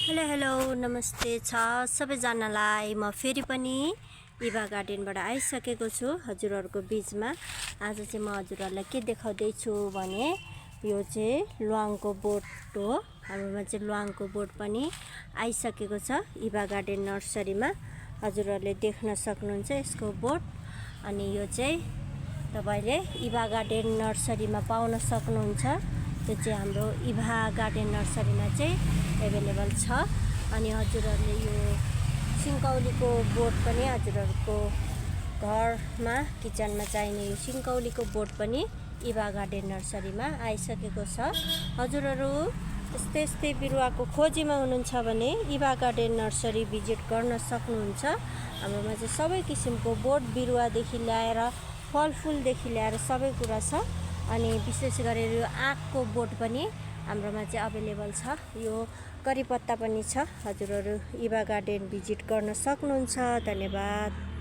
Hello hello नमस्ते छ सबैजनालाई। म फेरि पनि इभा गार्डनबाट आइसकेको छु हजुरहरूको बिचमा। आज चाहिँ म हजुरहरूलाई के देखाउँदैछु भने यो चाहिँ ल्वाङको बोट हो। हाम्रोमा चाहिँ ल्वाङको बोट पनि आइसकेको छ इभा गार्डन नर्सरीमा। हजुरहरूले देख्न सक्नुहुन्छ यसको बोट। अनि यो चाहिँ तपाईले इभा गार्डन नर्सरीमा पाउन सक्नुहुन्छ। त्यो चाहिँ हाम्रो इभा गार्डन नर्सरीमा चाहिँ एभाइलेबल छ। अनि हजुरहरूले यो सिन्कौलीको बोट पनि हजुरहरूको घरमा किचनमा चाहिने यो सिन्कौलीको बोट पनि इभा गार्डन नर्सरीमा आइसकेको छ। हजुरहरू यस्तै बिरुवाको खोजीमा हुनुहुन्छ भने इभा गार्डन नर्सरी भिजिट गर्न सक्नुहुन्छ। हाम्रोमा चाहिँ सबै किसिमको बोट बिरुवादेखि ल्याएर फलफुलदेखि ल्याएर सबै कुरा छ। अनि विशेष गरेर यो आँकको बोट पनि हाम्रोमा चाहिँ अभाइलेबल छ। यो करिपत्ता पनि छ। हजुरहरू इभा गार्डन भिजिट गर्न सक्नुहुन्छ। धन्यवाद।